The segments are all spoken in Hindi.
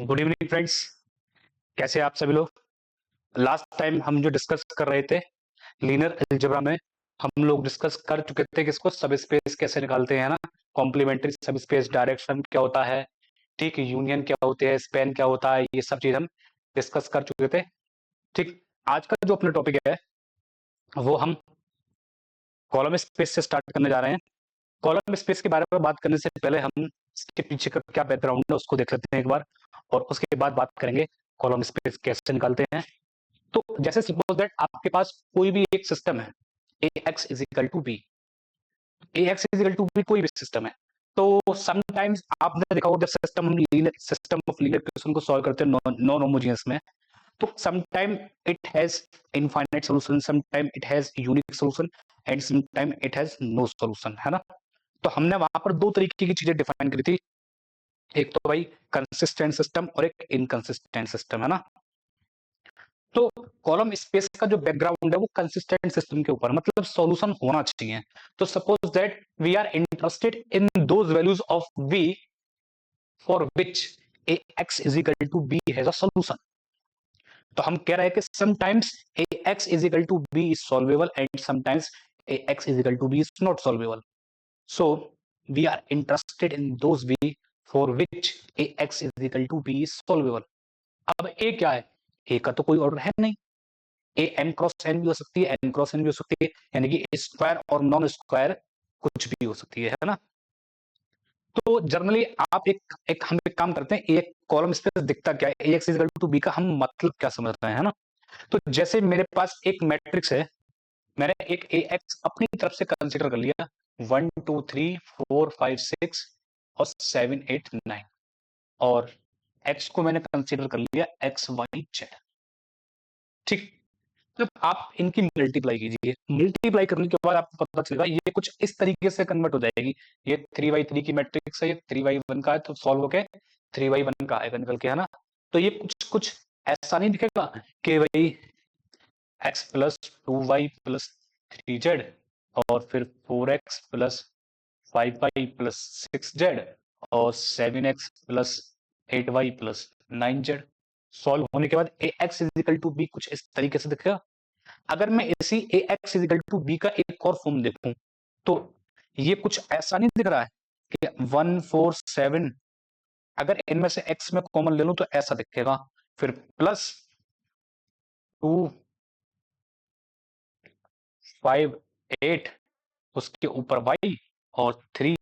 Good evening friends. कैसे हैं आप सभी लोग। लास्ट टाइम हम जो डिस्कस कर रहे थे लीनियर अलजेब्रा में, हम लोग डिस्कस कर चुके थे कि इसको सब स्पेस कैसे निकालते हैं ना। कॉम्प्लीमेंट्री सब स्पेस, डायरेक्शन क्या होता है, ठीक, यूनियन क्या होते हैं, स्पैन क्या होता है, ये सब चीज हम डिस्कस कर चुके थे। ठीक, आज का जो अपना टॉपिक है वो हम कॉलम स्पेस से स्टार्ट करने जा रहे हैं। कॉलम स्पेस के बारे में बात करने से पहले हम इसके पीछे का क्या बैकग्राउंड है उसको देख लेते हैं एक बार, और उसके बाद बात करेंगे कॉलम स्पेस कैसे निकालते हैं। तो जैसे सपोज दैट आपके पास कोई भी एक सिस्टम है, A X is equal to B, A X is equal to B कोई भी सिस्टम है। तो समटाइम्स आपने देखा होगा जब सिस्टम ऑफ लीनियर इक्वेशन को सॉल्व करते हैं नॉन होमोजेनियस में, तो sometime it has infinite solution, sometime it has unique solution, and sometime it has no solution, है ना। तो हमने वहां पर दो तरीके की चीजें डिफाइन करी थी, एक तो भाई कंसिस्टेंट सिस्टम और एक इनकंसिस्टेंट सिस्टम, है ना। तो कॉलम स्पेस का जो बैकग्राउंड है वो कंसिस्टेंट सिस्टम के ऊपर, मतलब सॉल्यूशन होना चाहिए। तो suppose that we are interested in those values of v for which A X is equal to B has a solution. तो हम कह रहे हैं कि sometimes A X is equal to B is solvable and sometimes A X is equal to B is not solvable. So we are interested in those v for which A X is equal to B is solvable. अब ए क्या है, ए का तो कोई ऑर्डर है नहीं, ए एम क्रॉस एन भी हो सकती है, एन क्रॉस एन भी हो सकती है, यानी कि स्क्वायर और नॉन स्क्वायर कुछ भी हो सकती है ना। तो जनरली आप हम एक काम करते हैं, एक कॉलम स्पेस दिखता क्या है, एक्स इक्वल टू बी का हम मतलब क्या समझ रहे हैं, है ना। तो जैसे मेरे पास एक मैट्रिक्स है, मैंने एक ए एक्स अपनी तरफ से कंसिडर कर लिया, 1 2 3 4 5 6 और 7 8 9, और एक्स को मैंने कंसिडर कर लिया एक्स वाई जेड। ठीक, जब आप इनकी मल्टीप्लाई कीजिए, मल्टीप्लाई करने के बाद आपको पता चलेगा ये कुछ इस तरीके से कन्वर्ट हो जाएगी। ये 3 by 3 की मैट्रिक्स है, ये 3 by 1 का है, तो सॉल्व होके 3 by 1 का आएगा निकल के, है ना। तो ये कुछ कुछ ऐसा नहीं दिखेगा कि भाई x plus 2y plus 3z और फिर 4x plus 5y plus 6z और 7x plus 8y plus 9z। Solve होने के बाद ए एक्स इजिकल टू बी कुछ इस तरीके से दिखेगा। अगर मैं इसी ए एक्स इजिकल टू बी का एक और फॉर्म देखूं तो ये कुछ ऐसा नहीं दिख रहा है कि 1 4 7, अगर इनमें से x में कॉमन ले लूं तो ऐसा दिखेगा, फिर प्लस 2 5 8, उसके ऊपर y और 3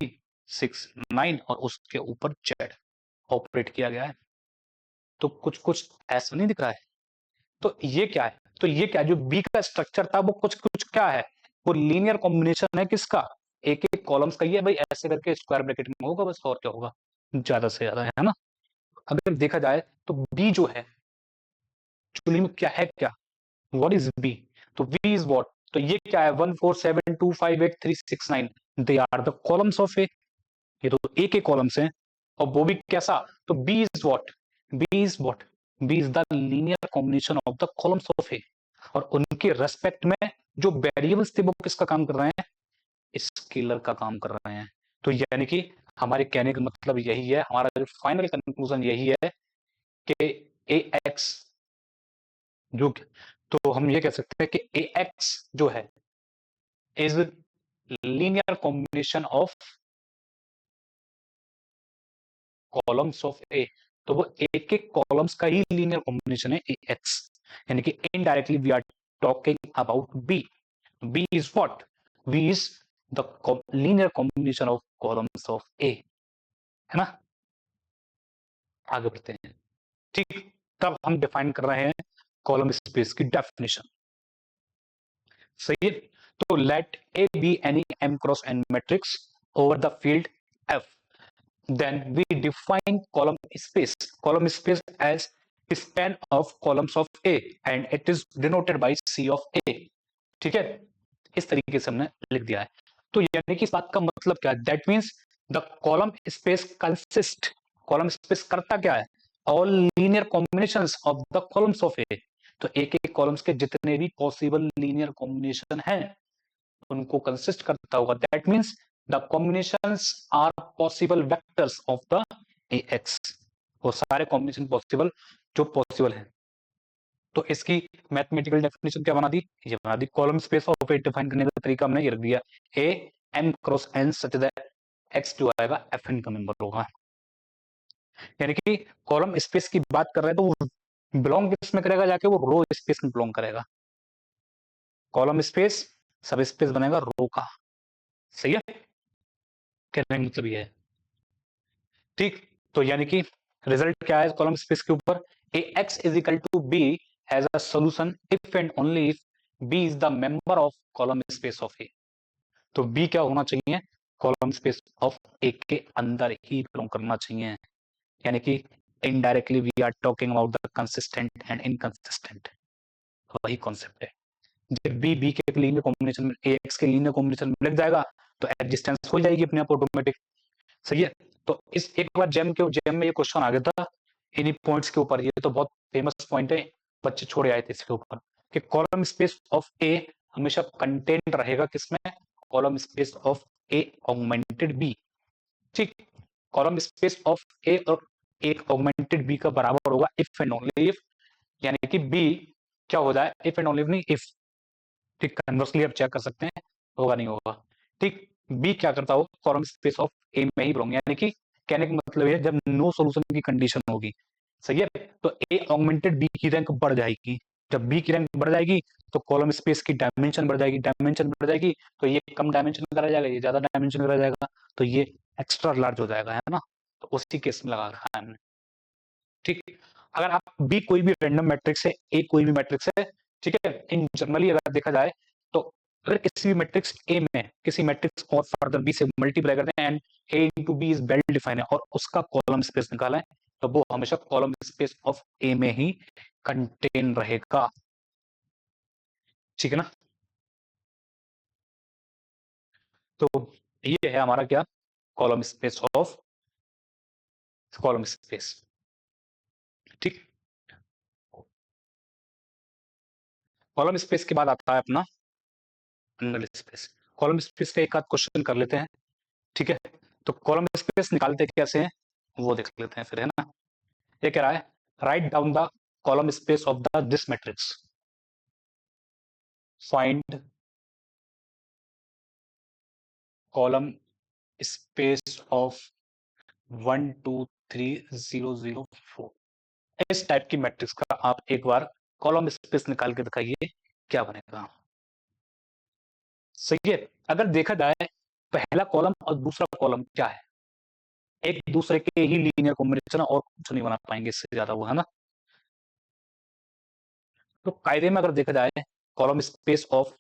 6 9 और उसके ऊपर z ऑपरेट किया गया है। तो कुछ कुछ ऐसा नहीं दिख रहा है। तो ये क्या है, तो ये क्या, जो बी का स्ट्रक्चर था वो कुछ कुछ क्या है, वो लीनियर कॉम्बिनेशन है किसका, एक एक कॉलम्स का। ये भाई ऐसे करके स्क्वायर ब्रैकेट में होगा बस, और क्या होगा ज्यादा से ज्यादा, है ना। अगर देखा जाए तो बी जो है एक्चुअली में क्या है, क्या, व्हाट इज बी, तो बी इज व्हाट, तो ये क्या है, 1 4 7 2 5 8 3 6 9, they are the columns of A, ये तो ए के कॉलम्स हैं। और वो भी कैसा, तो B is what, B is what, B is the linear combination of the columns of A. और उनके रेस्पेक्ट में जो वेरिएबल्स थे वो किसका काम कर रहे हैं, स्केलर का काम कर रहे हैं। तो यानी कि हमारे कहने का मतलब यही है, हमारा जो फाइनल कंक्लूजन यही है कि ए एक्स जो, तो हम ये कह सकते हैं कि ए एक्स जो है is linear combination of columns of A. तो वो एक एक कॉलम्स का ही लीनियर कॉम्बिनेशन है ए एक्स, यानी कि indirectly we are talking about B. B is what, B is the linear combination of columns of A, है ना। आगे बढ़ते हैं। ठीक, तब हम डिफाइन कर रहे हैं कॉलम स्पेस की डेफिनेशन, सही है। तो let A be any M cross N matrix over the field F, then we define column space as span of columns of A and it is denoted by C of A। ठीक है, इस तरीके से हमने लिख दिया है। तो यानी कि इस बात का मतलब क्या है, that means the column space consist, column space करता क्या है, all linear combinations of the columns of A. तो एक एक कॉलम्स के जितने भी पॉसिबल लीनियर कॉम्बिनेशन हैं उनको कंसिस्ट करता होगा। That means the combinations are possible vectors of the AX। वो सारे कॉम्बिनेशन पॉसिबल जो पॉसिबल है। तो इसकी मैथमेटिकल डेफिनेशन क्या बना दी, ये बना दी। Column space of A define करने का तरीका हमने ये रख दिया, A M cross N such that X जो आएगा एफ एन का मेंबर होगा। यानी कि कॉलम स्पेस की बात कर रहे हैं तो वो बिलोंग किस में करेगा, जाके वो रो स्पेस में बिलोंग करेगा। कॉलम स्पेस सब स्पेस बनेगा रो का, सही है, कहने का मतलब ये है। ठीक, तो यानी कि रिजल्ट क्या है कॉलम स्पेस के ऊपर, A X is equal to B as a solution if and only if B is the member of column space of A. तो बी क्या होना चाहिए, कॉलम स्पेस ऑफ ए के अंदर ही बिलोंग करना चाहिए। यानी कि indirectly we are talking about the consistent and inconsistent, वही कॉन्सेप्ट है। जब बी बी के लीनियर कॉम्बिनेशन में ए एक्स के लीनियर कॉम्बिनेशन में लग जाएगा तो एग्जिस्टेंस हो जाएगी अपने आप ऑटोमेटिक, सही है। तो इस एक बार जेम में ये क्वेश्चन आ गया था इन्हीं पॉइंट्स के ऊपर, ये तो बहुत फेमस पॉइंट है, बच्चे छोड़े आए थे इसके ऊपर, कि कॉलम स्पेस ऑफ ए हमेशा कंटेंट रहेगा किसमें, column space of A augmented B. ठीक, कॉलम स्पेस ऑफ ए और एक ऑगमेंटेड बी का बराबर होगा इफ एंड ओनली इफ, यानी कि बी क्या हो जाए, इफ एंड ओनली नहीं इफ। ठीक, कन्वर्सली आप चेक कर सकते हैं होगा नहीं होगा। ठीक, बी क्या करता हो, कॉलम स्पेस ऑफ ए में ही बिलोंग, यानी कि कहने का मतलब है जब नो सॉल्यूशन की कंडीशन होगी, सही है, तो ए ऑगमेंटेड बी की रैंक बढ़ जाएगी। जब बी की रैंक बढ़ जाएगी तो कॉलम स्पेस की डायमेंशन बढ़ जाएगी, डायमेंशन बढ़ जाएगी तो ये कम डायमेंशन का रह जाएगा, ये ज्यादा डायमेंशन का रह जाएगा, तो ये एक्स्ट्रा लार्ज हो जाएगा, है ना। तो उसी केस में लगा रखा है हमने। ठीक, अगर आप बी कोई भी रैंडम मैट्रिक्स है, ए कोई भी मैट्रिक्स है, ठीक है, इन जनरली अगर देखा जाए तो अगर किसी भी मैट्रिक्स ए में किसी मैट्रिक्स और फर्दर बी से मल्टीप्लाई करते हैं and A into B is well defined है और उसका कॉलम स्पेस निकाला है तो वो हमेशा कॉलम स्पेस ऑफ ए में ही कंटेन रहेगा, ठीक है ना। तो ये है हमारा क्या, column space of column space. ठीक, कॉलम स्पेस के बाद आता है अपना नल स्पेस। कॉलम स्पेस का एक आध क्वेश्चन कर लेते हैं, ठीक है। तो कॉलम स्पेस निकालते कैसे हैं वो देख लेते हैं फिर, है ना। ये कह रहा है write down the column space of the this matrix, find column space of 1 2 3 0 0 4। इस टाइप की मैट्रिक्स का आप एक बार कॉलम स्पेस निकाल के दिखाइए क्या बनेगा, सही है। अगर देखा जाए पहला कॉलम और दूसरा कॉलम क्या है, एक दूसरे के ही लीनियर कॉम्बिनेशन और कुछ नहीं बना पाएंगे इससे ज्यादा वो, है ना। तो कायदे में अगर देखा जाए कॉलम स्पेस ऑफ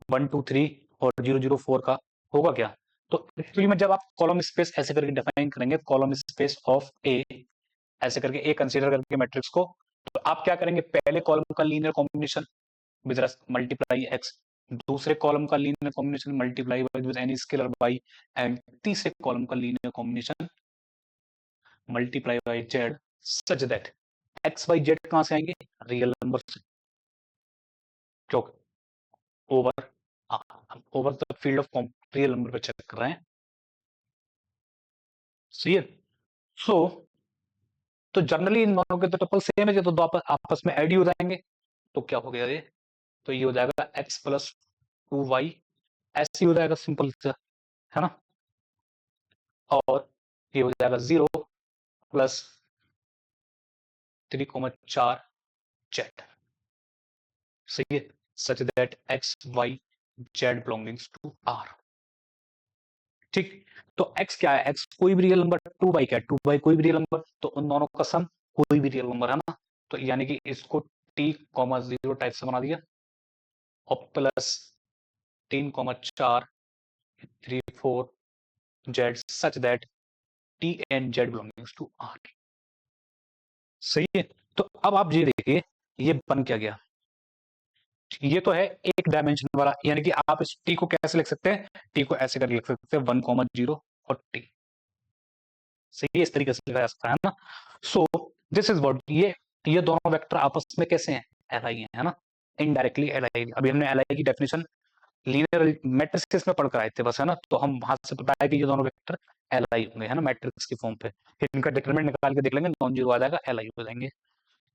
1 2 3 और 0 0 4 का होगा क्या, तो एक्चुअली में जब आप कॉलम स्पेस ऐसे करके डिफाइन करेंगे कॉलम स्पेस ऑफ ए ऐसे करके ए कंसीडर करके मैट्रिक्स को, तो आप क्या करेंगे, पहले कॉलम का linear combination with multiply X, दूसरे कॉलम का linear combination multiply with any scalar by, and तीसरे कॉलम का linear combination multiply by Z such that X Y Z कहां से आएंगे, रियल नंबर से, क्योंकि over over the field of real number पे चेक कर रहे हैं, सही है। सो तो जनरली इन दोनों के तो टपल सेम है, तो दो आपस में ऐड ही हो जाएंगे, तो क्या हो गया ये, तो ये हो जाएगा x प्लस 2y, ऐसे ही हो जाएगा सिंपल सा, है ना। और ये हो जाएगा 0 प्लस 3,4 जेड, सही है, such that X Y Z belongings to R. ठीक, तो x क्या है, x कोई भी रियल नंबर, 2y क्या है, 2y कोई भी रियल नंबर, तो उन दोनों का सम कोई भी रियल नंबर, है ना। तो यानी कि इसको t,0 टाइप से बना दिया और plus 3,4 3 4 Z such that T and Z belongings to R, सही है। तो अब आप ये देखिए ये बन क्या गया, ये तो है एक डायमेंशन वाला, यानी कि आप इस टी को कैसे लिख सकते हैं, टी को ऐसे करके लिख सकते हैं 1,0 और टी, सही है, इस तरीके से लिखा जा सकता है ना। सो दिस इज व्हाट, ये दोनों वेक्टर आपस में कैसे हैं, एल आई है ना, इनडायरेक्टली एल आई। अभी हमने एल आई की डेफिनेशन लीनियर मैट्रिसेस में पढ़कर आए थे बस, है ना, तो हम वहां से पता है कि ये दोनों वेक्टर एल आई होंगे, है ना, मैट्रिक्स की फॉर्म पे। फिर इनका डिटरमिनेंट निकाल के देख लेंगे, नॉन जीरो आ जाएगा, एल आई हो जाएंगे।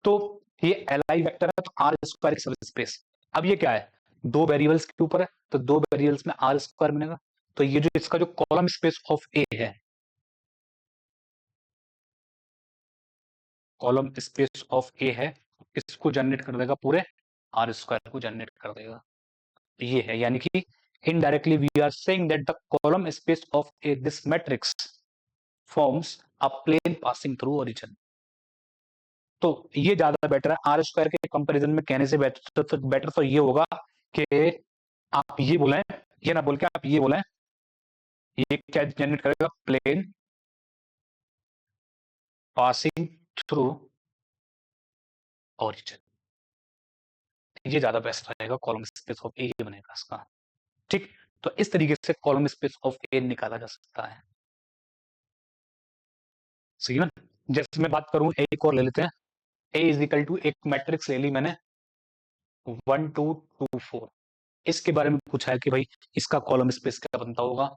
तो ये एल आई वेक्टर है, तो आर स्क्वायर सब स्पेस। अब ये क्या है, दो वेरिएबल्स के ऊपर है, तो दो वेरिएबल्स में आर स्क्वायर बनेगा। तो ये जो इसका जो कॉलम स्पेस ऑफ ए है, कॉलम स्पेस ऑफ ए है, इसको जनरेट कर देगा, पूरे आर स्क्वायर को जनरेट कर देगा। ये है, यानी कि indirectly we are saying that the column space of A this matrix forms a plane passing through origin. तो ये ज्यादा बेटर है आर स्क्वायर के कंपैरिजन में कहने से। बेटर तो ये होगा कि आप ये बोलें, ये ना बोल के आप ये बोलें, ये क्या जनरेट करेगा, प्लेन पासिंग थ्रू ओरिजिन। ये ज्यादा बेस्ट रहेगा, कॉलम स्पेस ऑफ ए बनेगा इसका। ठीक, तो इस तरीके से कॉलम स्पेस ऑफ ए निकाला जा सकता है। सही ना। जैसे मैं बात करूं, एक और ले लेते हैं, ए इज इक्वल टू, एक मैट्रिक्स ले ली मैंने 1 2 2 4। इसके बारे में पूछा है कि भाई इसका कॉलम स्पेस क्या बनता होगा।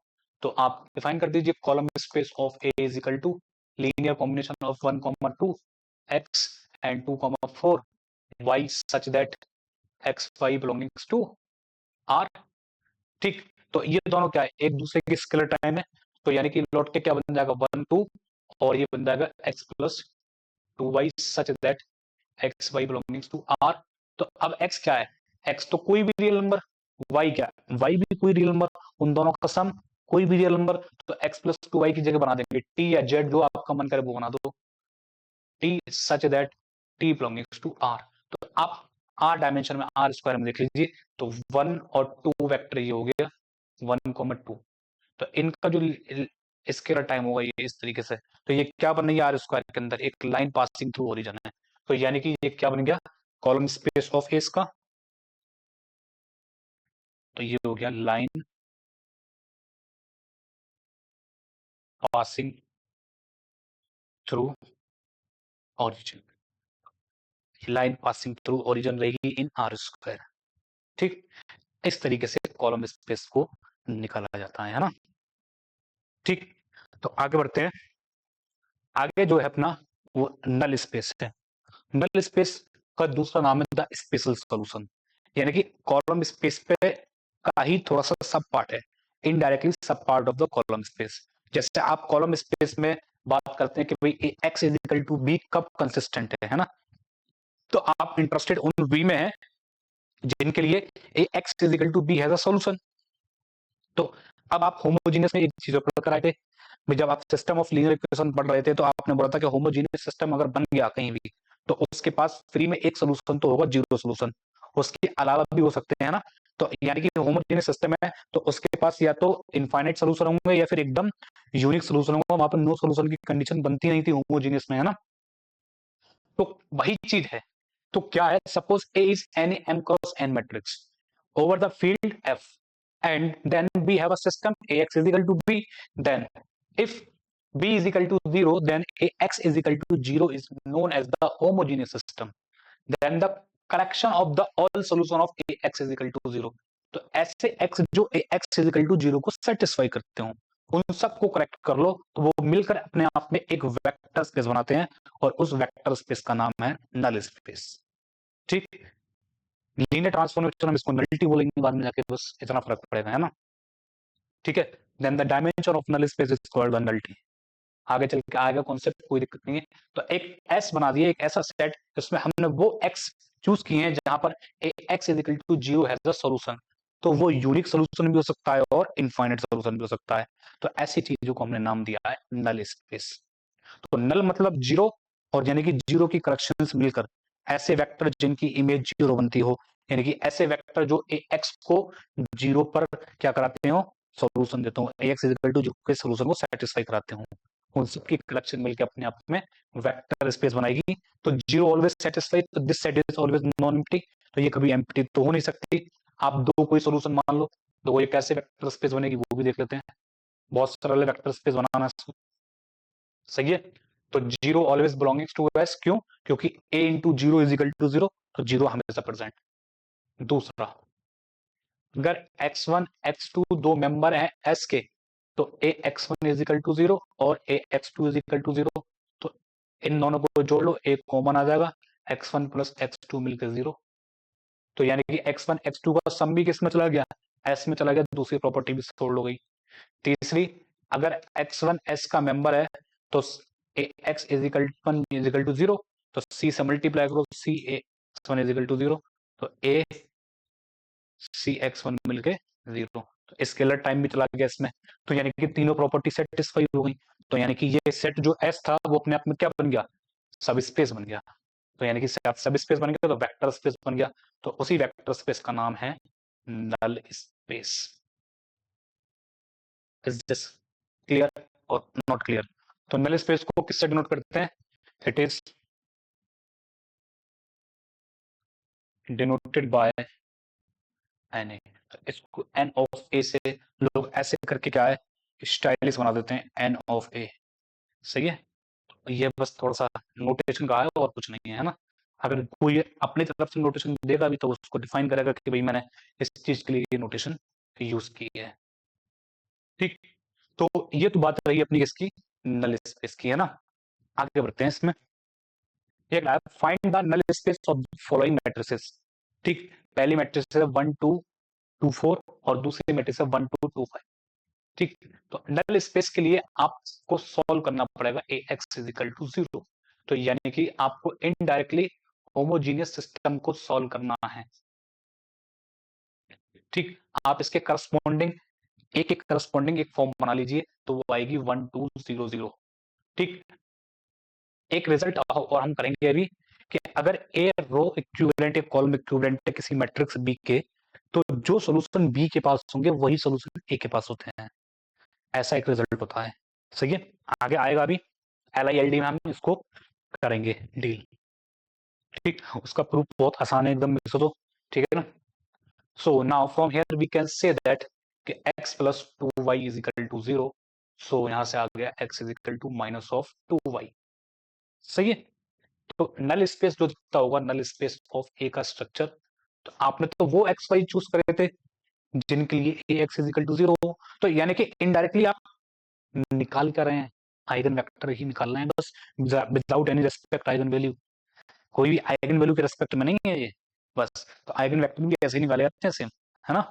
तो आप डिफाइन कर दीजिए, column space of A is equal to linear combination of 1 2 X and 2 4 Y such that X Y belongings to R. ठीक, तो ये दोनों क्या है, एक दूसरे के स्केलर टाइम है, तो यानी कि लौट के क्या बन जाएगा 1 2, और ये बन जाएगा X plus 2y such that X Y belongings to R. तो अब x क्या है, x तो कोई भी रियल नंबर, y क्या है, y भी कोई रियल नंबर, उन दोनों का सम कोई भी रियल नंबर। तो x प्लस 2y की जगह बना देंगे t या z, जो आपका मन करे वो बना दो, t such that t belongings to r। तो आप r डायमेंशन में r स्क्वायर में देख लीजिए, तो 1 और 2 वेक्टर ये हो गया 1 2। तो इनका जो स्केलर टाइम होगा ये इस तरीके से। तो ये क्या बन रही है, आर स्क्वायर के अंदर एक लाइन पासिंग थ्रू ओरिजिन है। तो यानी कि ये क्या बन गया, कॉलम स्पेस ऑफ एस का। तो ये हो गया line passing through origin, line passing through origin रहेगी इन आर स्क्वायर। ठीक, इस तरीके से कॉलम स्पेस को निकाला जाता है ना। ठीक, तो आगे बढ़ते हैं। आगे जो है अपना वो नल स्पेस है। नल स्पेस का दूसरा नाम है द स्पेशल सॉल्यूशन, यानी कि कॉलम स्पेस पे का ही थोड़ा सा सब पार्ट है, इनडायरेक्टली सब part of the column space. जैसे आप कॉलम स्पेस में बात करते हैं कि भाई X is equal to B कब कंसिस्टेंट है ना, तो आप इंटरेस्टेड उन वी में है जिनके लिए A X is equal to B has a solution. तो अब आप होमोजीनियस में एक चीज पढ़ कर आए थे, जब आप सिस्टम ऑफ लीनियर इक्वेशन पढ़ रहे थे, तो आपने बोला था कि होमोजीनियस सिस्टम अगर बन गया कहीं भी, तो उसके पास फ्री में एक सोल्यूशन तो होगा, जीरो सोल्यूशन, उसके अलावा भी हो सकते हैं ना। तो यानी कि होमोजीनियस सिस्टम है, तो उसके पास या तो इनफाइनाइट सोल्यूशन होंगे या फिर एकदम यूनिक सोल्यूशन होगा। वहां पर नो सोल्यूशन की कंडीशन बनती नहीं थी होमोजीनियस में, है ना। तो वही चीज है। तो क्या है, suppose A is any M cross N matrix over the field F, and then we have a system AX is equal to B. Then, if B is equal to 0, then AX is equal to 0 is known as the homogeneous system. Then the collection of the all solution of AX is equal to 0. तो ऐसे x जो AX is equal to 0 को सेटिस्फाई करते हो, उन सबको करेक्ट कर लो, तो वो मिलकर अपने आप में एक वेक्टर स्पेस बनाते हैं, और उस वेक्टर स्पेस का नाम है नल स्पेस। ठीक, लीनियर ट्रांसफॉर्मेशन हम इसको नलिटी बोलेंगे बाद में जाके, बस इतना फर्क पड़ेगा, है ना। ठीक है, then the dimension of null space is called the nullity. आगे चल के आएगा कॉन्सेप्ट, कोई दिक्कत नहीं है। तो एक एस बना दिए, एक ऐसा सेट जिसमें हमने वो एक्स चूज किए हैं जहां पर X is equal to 0 has the solution. तो वो यूनिक सॉल्यूशन भी हो सकता है और इनफाइनाइट सॉल्यूशन भी हो सकता है। तो ऐसी चीजों को हमने नाम दिया है नल स्पेस। तो नल मतलब जीरो, और यानी कि जीरो की करेक्शंस मिलकर ऐसे वेक्टर जिनकी इमेज जीरो बनती हो, यानी कि ऐसे वेक्टर जो एक्स को जीरो पर क्या कराते हो, सॉल्यूशन देते हो, X is equal to zero के सॉल्यूशन को सेटिस्फाई कराते हो, उन सबकी कलेक्शन मिलकर अपने आप में वेक्टर स्पेस बनाएगी। तो जीरो ऑलवेज सेटिस्फाई, तो this set is always non empty. तो ये कभी एम्प्टी तो हो नहीं सकती। आप दो कोई सॉल्यूशन मान लो, तो ये कैसे वेक्टर स्पेस बनेगी वो भी देख लेते हैं। बहुत सरल वेक्टर स्पेस बनाना है, सही है। तो zero always belongings to S, क्यों, क्योंकि A into zero is equal to zero, तो जीरो हमेशा प्रेजेंट। दूसरा, अगर x1 x2 दो मेंबर हैं S के, तो ax1 इज इक्वल टू 0 और ax2 इज इक्वल टू 0, तो इन दोनों को जोड़ लो, एक कॉमन आ जाएगा, x1 प्लस x2 मिलकर 0। तो यानी कि x1 x2 का सम भी किस में चला गया, S में चला गया, दूसरी प्रॉपर्टी भी सोल्व हो गई। तीसरी, अगर x1 S का मेंबर है तो x इज इक्वल टू 0, तो c से मल्टीप्लाई करो, c x1 is equal to 0, तो a सी x1 मिलके 0, तो स्केलर टाइम भी चला गया इसमें। तो यानी कि तीनों प्रॉपर्टी सेटिस्फाई हो गई। तो यानी कि ये सेट जो S था वो अपने आप में क्या बन गया, सब स्पेस बन गया। तो यानी कि सब स्पेस बन गया तो वेक्टर स्पेस बन गया। तो उसी वेक्टर स्पेस का नाम है null space. Is this clear और नॉट क्लियर? तो नल स्पेस को किससे डिनोट करते हैं? It is denoted by N A. तो इसको एन ऑफ ए से लोग ऐसे करके क्या है, स्टाइलिश बना देते हैं, एन ऑफ ए। सही है, ये बस थोड़ा सा नोटेशन का है और कुछ नहीं है ना। अगर कोई अपनी तरफ से नोटेशन देगा भी तो उसको डिफाइन करेगा कि भाई मैंने इस चीज के लिए ये नोटेशन यूज की है। ठीक, तो ये तो बात रही अपनी इसकी नल स्पेस की, है ना। आगे बढ़ते हैं इसमें। एक find the null space of following matrices. ठीक, पहली मैट्रिक्स है 1 2 2 4 और दूसरी मैट्रिक्स है 1 2 2 5। ठीक, तो नल स्पेस के लिए आपको सॉल्व करना पड़ेगा ए एक्स इज इक्वल टू 0। तो यानी कि आपको इनडायरेक्टली होमोजीनियस सिस्टम को सॉल्व करना है। ठीक, आप इसके करस्पॉन्डिंग एक एक करस्पॉन्डिंग एक फॉर्म बना लीजिए, तो वो आएगी 1 2 0 0। ठीक, एक रिजल्ट और हम करेंगे अभी कि अगर ए रो इक्विवेलेंट, एक कॉलम इक्विवेलेंट है किसी मैट्रिक्स बी के, तो जो सॉल्यूशन बी के पास होंगे वही सॉल्यूशन ए के पास होते हैं। ऐसा एक रिजल्ट होता है। सही है, आगे आएगा अभी LILD में हम इसको करेंगे डील। ठीक, उसका प्रूफ बहुत आसान है एकदम से, तो ठीक है ना। So now from here we can say that कि x plus 2y is equal to 0। So यहां से आ गया x is equal to minus of 2y। सही है, तो नल स्पेस जो दिखता होगा, नल स्पेस ऑफ ए का स्ट्रक्चर, तो आपने तो वो एक्स वाई चूज करे थे जिनके लिए A X is equal to 0। तो यानी कि इनडायरेक्टली आप निकाल कर रहे हैं, आइगन वेक्टर ही निकाल रहे हैं बस, without any respect eigen value. कोई भी आइगन वैल्यू के रेस्पेक्ट में नहीं है ये, बस। तो आइगन वेक्टर भी ऐसे ही निकाले जाते हैं सेम, है ना।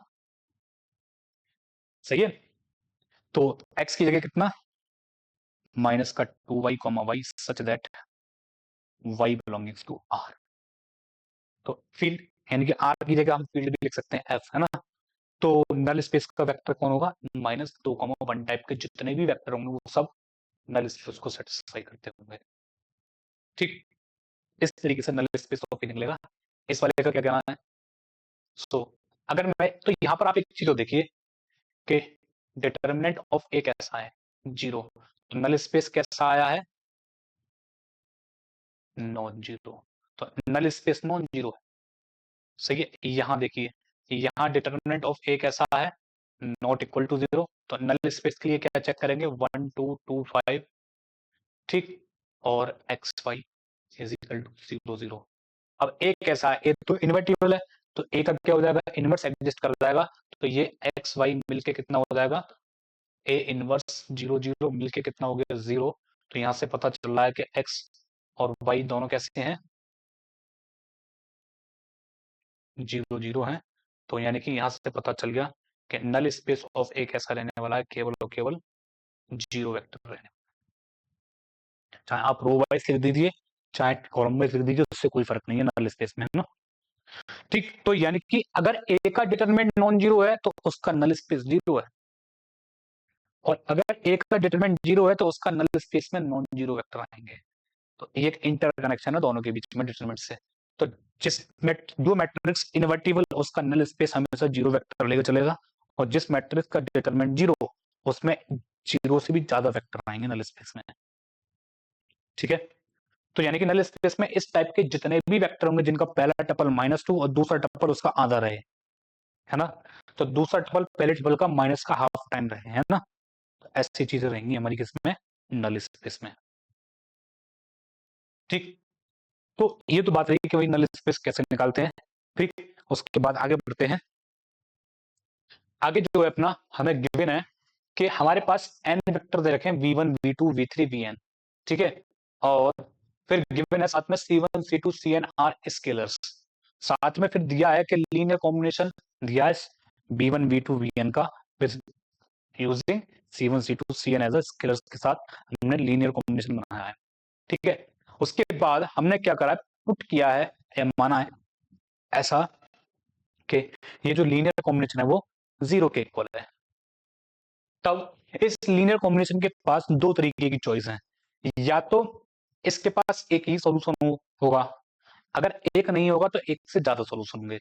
सही है, तो x की जगह कितना, माइनस का 2y comma Y such that y belongings to r। तो फील्ड यानी कि r की जगह हम फील्ड भी लिख सकते हैं f, है ना। तो नल स्पेस का वेक्टर कौन होगा, -2, 1 टाइप के जितने भी वेक्टर होंगे वो सब नल स्पेस को सेटिस्फाई करते होंगे। ठीक, इस तरीके से नल स्पेस ऑफ ए निकलेगा। इस वाले का क्या कहना है? सो अगर मैं, तो यहां पर आप एक चीज देखिए कि डिटर्मिनेंट ऑफ ए कैसा है, 0। तो नल स्पेस कैसा आया है, नॉन जीरो। तो नल स्पेस नॉन जीरो है। सही है, यहां देखिए, यहां डिटर्मिनेंट ऑफ ए कैसा है, नॉट इक्वल टू 0। तो नल स्पेस के लिए क्या चेक करेंगे, 1 2 2 5। ठीक, और X Y is equal to 0 0। अब ए कैसा है, ए तो इन्वर्टिबल है, तो ए का क्या हो जाएगा, इनवर्स एग्जिस्ट कर जाएगा। तो ये एक्स वाई मिलके कितना हो जाएगा, ए इनवर्स 0 0 मिलके कितना हो गया, 0। तो यहां से पता चल रहा है कि एक्स और वाई दोनों कैसे हैं, 0 0 हैं। तो यानी कि यहां से पता चल गया कि नल स्पेस ऑफ ए कैसा रहने वाला है, केवल और केवल 0 वेक्टर रहने। चाहे आप रो वाइज लिख दीजिए, चाहे कॉलम वाइज लिख दीजिए, उससे कोई फर्क नहीं है नल स्पेस में, है ना। ठीक, तो यानी कि अगर ए का डिटरमिनेंट नॉन जीरो है तो उसका नल स्पेस 0 है, और अगर ए का डिटरमिनेंट 0 है तो उसका नल स्पेस में नॉन जीरो वेक्टर आएंगे। तो ये एक इंटरकनेक्शन है दोनों के बीच में डिटरमिनेंट से। तो जो मैट्रिक्स इनवर्टिबल, उसका नल स्पेस हमेशा 0 वेक्टर लेकर चलेगा, और जिस मैट्रिक्स का डिटरमिनेंट 0, उसमें 0 से भी ज्यादा वेक्टर आएंगे नल स्पेस में। ठीक है, तो यानी कि नल स्पेस में इस टाइप के जितने भी वेक्टर होंगे जिनका पहला टपल -2 और दूसरा टपल उसका आधा रहे, है ना, तो दूसरा टपल पहले टपल का माइनस का हाफ टाइम रहे, है ना। तो ऐसी चीजें रहेंगी हमारी किसमें, नल स्पेस में। ठीक, तो ये तो बात रही कि भाई नल स्पेस कैसे निकालते हैं। ठीक, उसके बाद आगे बढ़ते हैं। आगे जो है अपना हमें गिवन है कि हमारे पास n वेक्टर दे रखे हैं v1 v2 v3 vn, ठीक है, और फिर गिवन है साथ में c1 c2 cn are scalars, साथ में फिर दिया है कि लीनियर कॉम्बिनेशन दिया है v1 v2 vn का with using c1 c2 cn as scalars के साथ हमने लीनियर कॉम्बिनेशन बनाया है, ठीक है। उसके बाद हमने क्या करा है, पुट किया है या माना है ऐसा कि ये जो लीनियर कॉम्बिनेशन है वो 0 के इक्वल है। तब इस लीनियर कॉम्बिनेशन के पास दो तरीके की चॉइस है, या तो इसके पास एक ही सॉल्यूशन होगा, अगर एक नहीं होगा तो एक से ज्यादा सॉल्यूशन होंगे,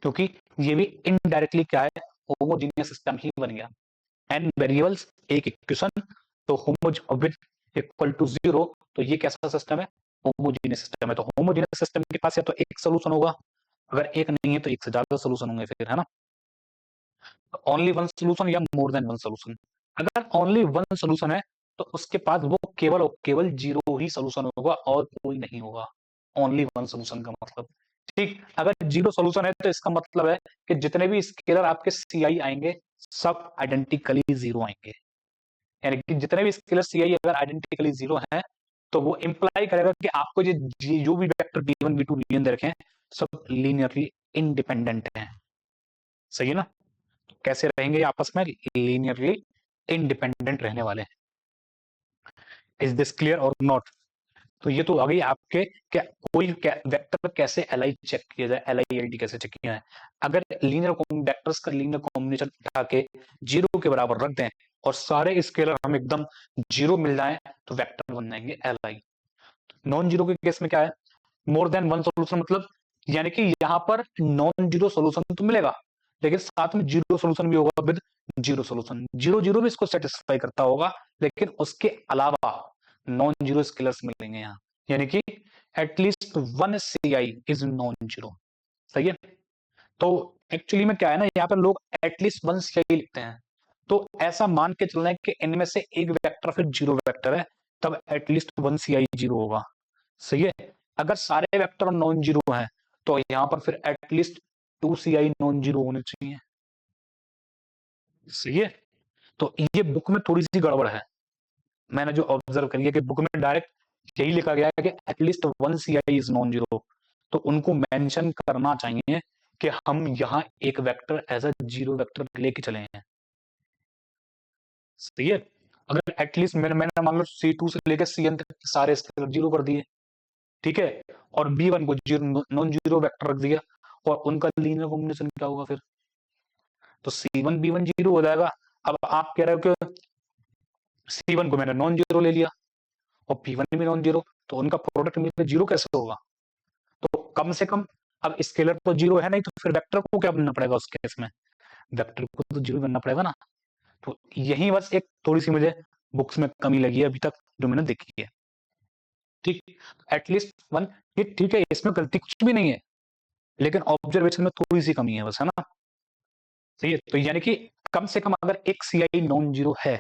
क्योंकि ये भी इनडायरेक्टली क्या है, होमोजीनियस सिस्टम ही बन गया। एन वेरिएबल्स एक इक्वेशन, तो होमोज विद इक्वल टू 0, तो ये कैसा सिस्टम है, होमोजीनियस सिस्टम है। तो होमोजीनियस सिस्टम के पास या तो एक सोल्यूशन होगा, अगर एक नहीं है तो एक से ज्यादा सोल्यूशन होंगे, फिर है ना, ओनली वन सोल्यूशन या मोर देन वन सोल्यूशन। अगर ओनली वन सोल्यूशन है तो उसके पास वो केवल और केवल 0 ही सोल्यूशन होगा और कोई नहीं होगा, ओनली वन सोल्यूशन का मतलब, ठीक। अगर 0 सोल्यूशन है तो इसका मतलब है कि जितने भी स्केलर आपके CI आएंगे सब आइडेंटिकली 0 आएंगे, यानी कि जितने भी स्केलर CI अगर आइडेंटिकली 0 है तो वो इंप्लाई करेगा कि आपको जो भी वेक्टर v1 v2 vn दे रखे हैं सब लीनियरली इंडिपेंडेंट हैं, सही है ना। तो कैसे रहेंगे आपस में, लीनियरली इंडिपेंडेंट रहने वाले हैं। इज दिस क्लियर और नॉट। तो ये तो आ गई आपके क्या, कोई वेक्टर कैसे एलआई चेक किया जाए, एलआई एलडी कैसे चेक किया है। अगर लीनियर वेक्टर्स का लीनियर कॉम्बिनेशन उठा के 0 के बराबर रख दें और सारे स्केलर हम एकदम 0 मिल जाए तो वेक्टर बन जाएंगे एलआई। नॉन जीरो के केस में क्या है, मोर देन वन सोल्यूशन, मतलब यानी कि यहां पर नॉन जीरो सोल्यूशन तो मिलेगा लेकिन साथ में जीरो सोल्यूशन भी होगा with zero solution, zero zero भी इसको सेटिस्फाई करता होगा, लेकिन उसके अलावा नॉन जीरो स्केलर्स मिलेंगे यहाँ, यानी कि at least one CI is non zero, सही है। तो एक्चुअली में क्या है ना, यहाँ पर लोग एटलीस्ट वन सीआई लिखते हैं, तो ऐसा मान के चलना है कि इनमें से एक वेक्टर फिर जीरो वेक्टर है, तब एटलीस्ट वन सीआई जीरो होगा, सही है। अगर सारे वेक्टर नॉन जीरो हैं तो यहां पर फिर at least to CI non zero होने चाहिए, सही है। तो ये बुक में थोड़ी सी गड़बड़ है, मैंने जो ऑब्जर्व करी है कि बुक में डायरेक्ट यही लिखा गया है कि at least one CI is non zero, तो उनको मेंशन करना चाहिए कि हम यहाँ एक vector as a zero vector लेके चले हैं, सही है। अगर एटलीस्ट मैंने मान लो C2 से लेकर CN तक सारे स्केलर जीरो कर दिए, ठीक है, और B1 को जीरो नॉन जीरो वेक्टर रख दिया, और उनका लीनियर कॉम्बिनेशन क्या होगा फिर, तो C1 B1 जीरो हो जाएगा। अब आप कह रहे हो कि C1 को मैंने नॉन जीरो ले लिया और B1 भी नॉन जीरो, तो उनका प्रोडक्ट मिलकर जीरो कैसे होगा, तो कम से कम अब स्केलर तो जीरो है नहीं, तो फिर वेक्टर को क्या बनना पड़ेगा उस केस में, वेक्टर को तो जीरो बनना पड़ेगा ना। तो यही बस एक थोड़ी सी मुझे बुक्स में कमी लगी है अभी तक जो मैंने देखी है, ठीक। एटलीस्ट वन, ये ठीक है, इसमें गलती कुछ भी नहीं है, लेकिन ऑब्जर्वेशन में थोड़ी सी कमी है बस, है ना, सही है। तो यानी कि कम से कम अगर एक सीआई नॉन जीरो है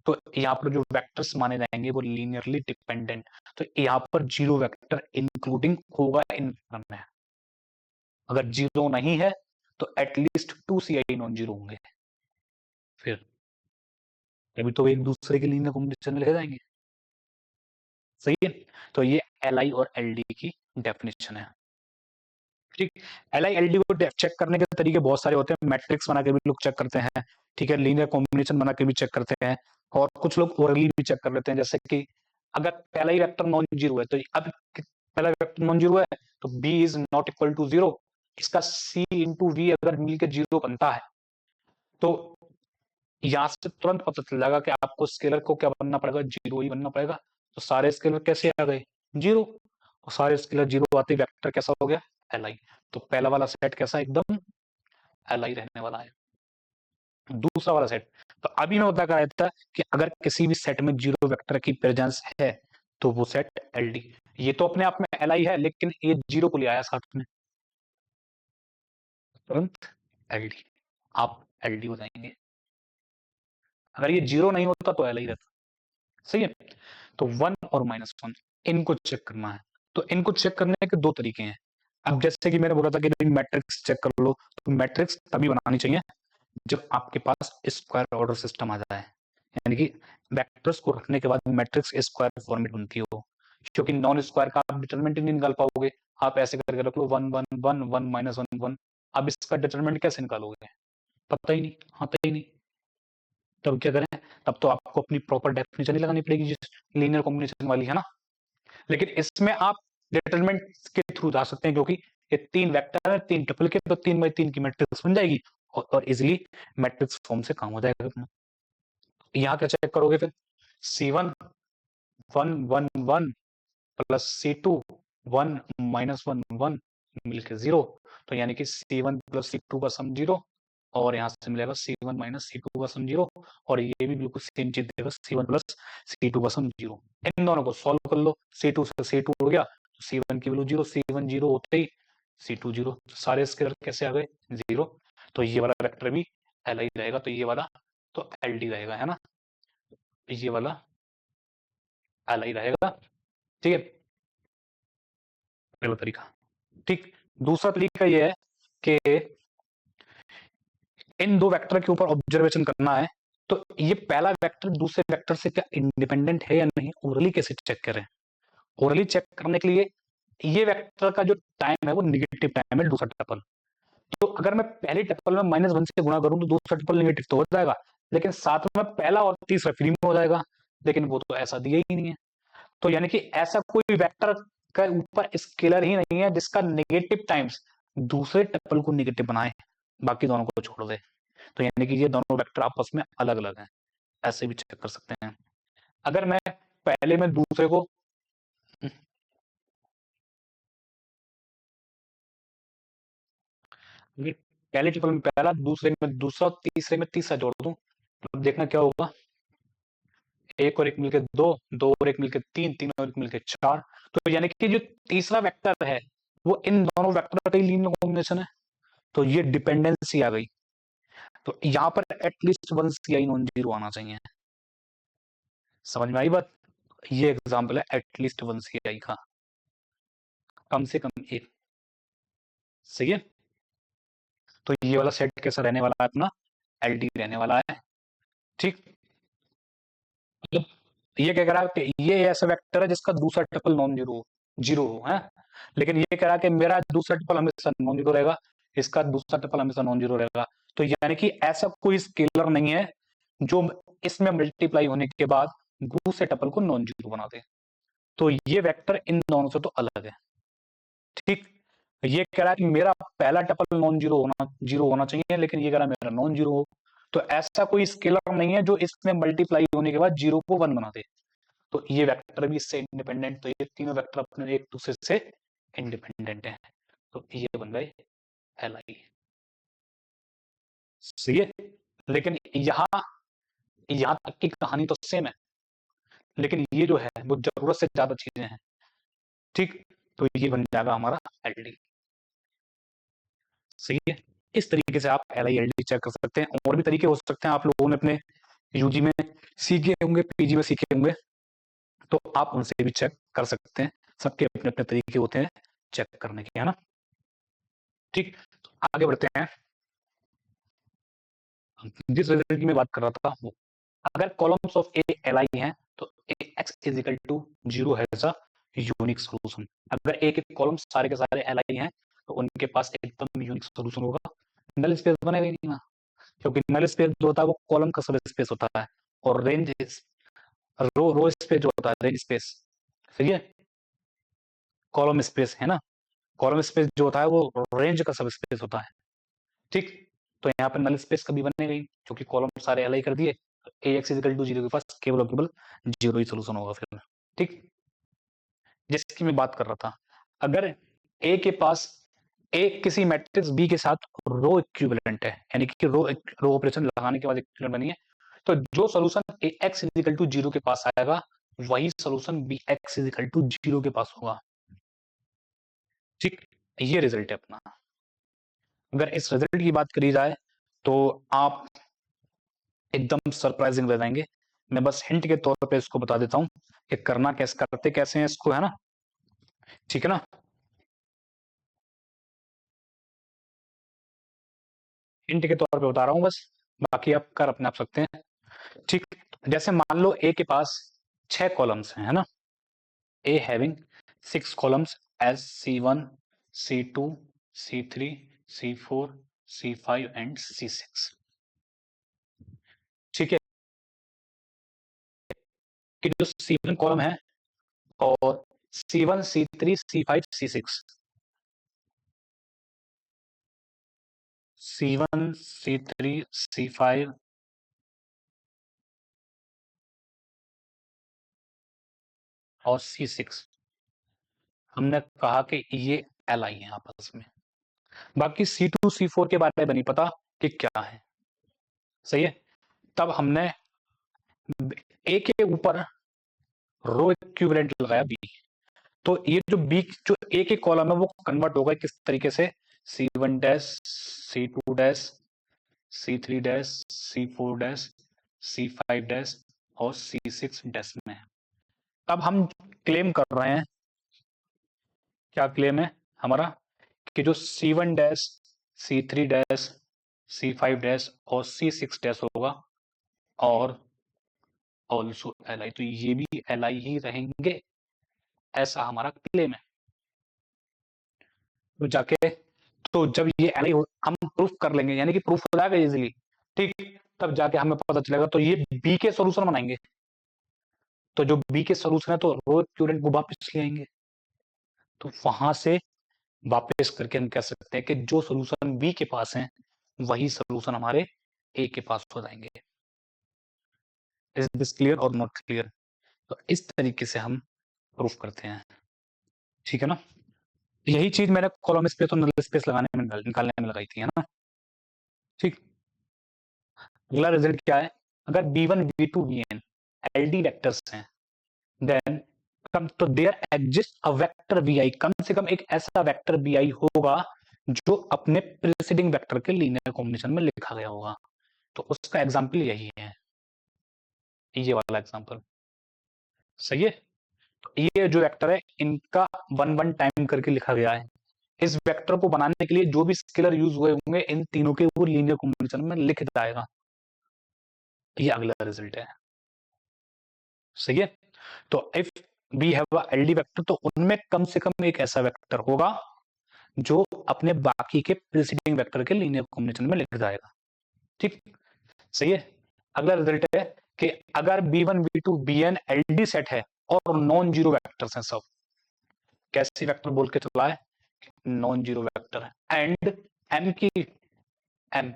तो यहाँ पर जो वेक्टर्स माने जाएंगे वो लीनियरली डिपेंडेंट, तो यहाँ पर जीरो वेक्टर इंक्लूडिंग होगा इन में, अगर जीरो नहीं है तो at least to CI non zero होंगे, फिर तभी तो एक दूसरे के लीनियर कॉम्बिनेशन में लिखे जाएंगे, सही है। तो ये एल आई और एल डी की डेफिनेशन है, ठीक। एल आई एल डी को चेक करने के तरीके बहुत सारे होते हैं, मैट्रिक्स बना के भी लोग चेक करते हैं, ठीक है, लीनियर कॉम्बिनेशन बना के भी चेक करते हैं, और कुछ लोग ओरली भी चेक कर लेते हैं, जैसे कि अगर पहला ही वेक्टर नॉन जीरो है तो अब पहला वेक्टर नॉन जीरो है तो B is not equal to zero, इसका सी इंटू वी अगर मिलकर जीरो बनता है तो यहां से तुरंत पता चल जाएगा कि आपको स्केलर को क्या बनना पड़ेगा, जीरो ही बनना पड़ेगा। तो सारे स्केलर कैसे आ गए, जीरो, और सारे स्केलर जीरो आते वेक्टर कैसा हो गया, एल आई। तो पहला वाला सेट कैसा एकदम एल आई रहने वाला है। दूसरा वाला सेट, तो अभी मैं बता रहा था कि अगर किसी भी सेट में जीरो वेक्टर की प्रेजेंस है तो वो सेट एल डी, ये तो अपने आप में एल आई है लेकिन ये जीरो को ले आया साथ में, तुरंत एल डी, आप एल डी हो जाएंगे। अगर ये जीरो नहीं होता तो एल आई रहता, सही है। तो वन और माइनस वन इनको चेक करना है, तो इनको चेक करने के दो तरीके हैं। अब जैसे कि मैंने बोला था कि मैट्रिक्स चेक कर लो, तो मैट्रिक्स तभी बनानी चाहिए जब आपके पास स्क्वायर ऑर्डर सिस्टम आ जाए, यानी कि वेक्टर्स को रखने के बाद मैट्रिक्स स्क्वायर फॉर्मेट बनती हो, क्योंकि नॉन स्क्वायर का आप डिटरमिनेंट ही नहीं निकाल पाओगे। आप ऐसे करके रख लो 1 1 1 1 माइनस 1 1, अब इसका डिटरमिनेंट कैसे निकालोगे? पता ही नहीं, आता ही नहीं। तब क्या करें? तब तो आपको अपनी प्रॉपर डेफिनेशन ही लगानी पड़ेगी, जिस लीनियर कॉम्बिनेशन वाली है ना। लेकिन इसमें आप डिटरमिनेंट के थ्रू जा सकते हैं, क्योंकि ये 3 वेक्टर है, 3 ट्रिपल के, तो 3 बाई 3 की मैट्रिक्स बन जाएगी और इजिली मैट्रिक्स फॉर्म से काम हो जाएगा अपना। यहाँ क्या चेक करोगे फिर? C1 1 1 1 प्लस C2 1 माइनस 1 1 मिलके 0, तो यानी कि C1 प्लस C2 का सम 0, और यहाँ से मिलेगा C1 माइनस C2 का सम 0, और ये भी बिल्कुल सेम चीज देगा, C1 प्लस C2 का सम 0। इन दोनों को सॉल्व कर लो, C2 से C2 उड़ गया, C1 की वैल्यू 0, C1 0 होते ही C2 0, सारे स्केलर कैसे आ गए? 0। तो ये वाला वेक्टर भी Li रहेगा, तो ये वाला तो Ld रहेगा, है ना, ये वाला Li रहेगा। ठीक है, पहला तरीका। ठीक, दूसरा तरीका ये है कि इन दो वेक्टर के ऊपर ऑब्जर्वेशन करना है, तो ये पहला वेक्टर दूसरे वेक्टर से क्या इंडिपेंडेंट है या नहीं, ओरली कैसे चेक करें? ओरली चेक करने के लिए ये वेक्टर का जो टाइम है वो निगेटिव टाइम है, दूसरा टपल। तो अगर मैं पहले टपल में -1 से गुणा करूं तो दूसरा टपल निगेटिव तो हो जाएगा, लेकिन साथ में पहला और तीसरा फ्री में हो जाएगा, लेकिन वो तो ऐसा दिया ही नहीं है। तो यानी कि ऐसा कोई वेक्टर का ऊपर स्केलर ही नहीं है जिसका नेगेटिव टाइम्स दूसरे टपल को नेगेटिव बनाए, बाकी दोनों को छोड़ दे। तो यानी कि ये दोनों वेक्टर आपस में अलग अलग हैं, ऐसे भी चेक कर सकते हैं। अगर मैं पहले में दूसरे को पहले ट्रिपल में पहला, दूसरे में दूसरा, तीसरे में तीसरा जोड़ दूं, अब देखना क्या होगा। एक और एक मिलके दो, दो और एक मिलके तीन, तीन और एक मिलके चार। तो यानी कि जो तीसरा वेक्टर है वो इन दोनों वेक्टर का लीनियर कॉम्बिनेशन है, तो ये डिपेंडेंसी आ गई। तो यहाँ पर at least one CI non zero आना चाहिए। समझ में आई बात? ये एग्जांपल है एटलीस्ट वन CI का, कम से कम एक। सही है, तो ये वाला सेट कैसा रहने वाला है अपना? LD रहने वाला है। ठीक, मतलब ये क्या कह रहा है कि ये ऐसा वेक्टर है जिसका दूसरा ट्रिपल नॉन जीरो जीरो है, लेकिन ये कह रहा है कि मेरा दूसरा ट्रिपल हमेशा नॉन जीरो रहेगा, इसका दूसरा ट्रिपल हमेशा नॉन जीरो रहेगा। तो यानी कि ऐसा कोई स्केलर नहीं है जो इसमें मल्टीप्लाई होने के बाद दूसरे ट्रिपल को नॉन जीरो बना दे। तो ये वेक्टर इन दोनों से तो अलग है। ठीक, ये कह रहा है कि मेरा पहला टपल नॉन जीरो होना चाहिए, लेकिन ये कह रहा है मेरा नॉन जीरो हो। तो ऐसा कोई स्केलर नहीं है जो इसमें मल्टीप्लाई होने के बाद जीरो को वन बना दे। तो ये वेक्टर भी इससे इंडिपेंडेंट, तो ये तीनों वेक्टर अपने एक दूसरे से इंडिपेंडेंट है, तो ये बन गए Li। सही है, लेकिन यहाँ यहाँ तक की कहानी तो सेम है, लेकिन ये जो है वो जरूरत से ज्यादा चीजें हैं। ठीक, तो ये बन जाएगा हमारा Ld। सही है, इस तरीके से आप Li Ld चेक कर सकते हैं। और भी तरीके हो सकते हैं, आप लोगों ने अपने यूजी में सीखे होंगे, पीजी में सीखे होंगे, तो आप उनसे भी चेक कर सकते हैं। सबके अपने अपने तरीके होते हैं चेक करने के, है ना। ठीक, तो आगे बढ़ते हैं। जिस रिजल्ट की मैं बात कर रहा था वो, अगर कॉलम्स ऑफ ए Li हैं तो Ax इज इक्वल टू 0 है यूनिक सोल्यूशन। अगर ए के कॉलम सारे के सारे Li हैं तो उनके पास एकदम यूनिक सोल्यूशन होगा, नल स्पेस बनेगा ही नहीं ना, क्योंकि नल स्पेस जो होता है वो कॉलम का सब स्पेस होता है, और रेंज रो स्पेस जो होता है रेंज स्पेस, सही है, कॉलम स्पेस है ना, कॉलम स्पेस जो होता है वो रेंज का सब स्पेस होता है। ठीक, तो यहाँ पर नल स्पेस कभी बनेगा ही, क्योंकि कॉलम सारे Li कर दिए, Ax इक्वल टू 0 के पास केवल और केवल 0 ही सोल्यूशन होगा फिर। ठीक, जिसकी मैं बात कर रहा था, अगर ए के पास ए किसी मैट्रिक्स बी के साथ रो इक्विवेलेंट है, यानी कि रो ऑपरेशन लगाने के बाद इक्विवेलेंट बनी है, तो जो solution A X is equal to 0 के पास आएगा वही solution B X is equal to 0 के पास होगा। ठीक, ये रिजल्ट है अपना। अगर इस रिजल्ट की बात करी जाए तो आप एकदम सरप्राइजिंग रह जाएंगे। मैं बस हिंट के तौर पे इसको बता देता हूं कि करना कैसे, करते कैसे हैं इसको, है ना। ठीक है ना। हिंट के तौर पे बता रहा हूँ बस, बाकी आप कर अपने आप सकते हैं। ठीक, जैसे मान लो ए के पास 6 कॉलम्स हैं, है ना, a having 6 columns as C1, C2, C3, C4, C5 and C6। ठीक है, कि जो C1 कॉलम है और C1, C3, C5, C6, C1, C3, C5 और C6, हमने कहा कि ये एलाई है आपस में। बाकी C2, C4 के बारे में नहीं पता कि क्या है। सही है, तब हमने ए के ऊपर रो इक्विवेलेंट लगाया बी, तो ये जो बी जो ए के कॉलम है वो कन्वर्ट होगा किस तरीके से, C1 dash, C2 dash, C3 dash, C4 dash, C5 dash और C6 डैश में। अब हम क्लेम कर रहे हैं, क्या क्लेम है हमारा, कि जो C1 dash, C3 dash, C5 dash और C6 डैश होगा और ऑल्सो एल आई, तो ये भी एल आई ही रहेंगे, ऐसा हमारा क्लेम है। तो जाके, तो जब ये एल आई हम प्रूफ कर लेंगे, यानी कि प्रूफ हो जाएगा इजीली, ठीक, तब जाके हमें पता चलेगा, तो ये बी के सॉल्यूशन बनाएंगे, तो जो बी के सॉल्यूशन है तो रो इक्विवेलेंट को वापस ले आएंगे, तो वहां से वापस करके हम कह सकते हैं कि जो सॉल्यूशन बी के पास है वही सॉल्यूशन हमारे ए के पास हो जाएंगे। इज दिस क्लियर और नॉट क्लियर? तो इस तरीके से हम प्रूफ करते हैं, ठीक है ना। यही चीज मैंने कॉलम स्पेस और नल स्पेस लगाने में निकालने में लगाई थी, है ना। ठीक, अगला रिजल्ट क्या है, अगर B1, B2, Bn LD vectors हैं, देन कम तो there exist a vector Vi, कम से कम एक ऐसा वेक्टर Vi होगा जो अपने प्रीसीडिंग वेक्टर के लीनियर कॉम्बिनेशन में लिखा गया होगा। तो उसका एग्जांपल यही है, ये वाला एग्जांपल। सही है, ये जो वेक्टर है इनका 1 1 टाइम करके लिखा गया है। इस वेक्टर को बनाने के लिए जो भी स्केलर यूज हुए होंगे इन तीनों के वो लीनियर कॉम्बिनेशन में लिख जाएगा। ये अगला रिजल्ट है। सही है, तो if we have a LD vector, तो उनमें कम से कम एक ऐसा वेक्टर होगा जो अपने बाकी के प्रीसीडिंग वेक्टर के लीनियर कॉम्बिनेशन में लिख जाएगा। ठीक, सही है। अगला रिजल्ट है कि अगर B1, B2, Bn LD set है और नॉन जीरो वेक्टर्स हैं सब, कैसे वेक्टर बोल के चला है, नॉन जीरो वेक्टर है, एंड m की m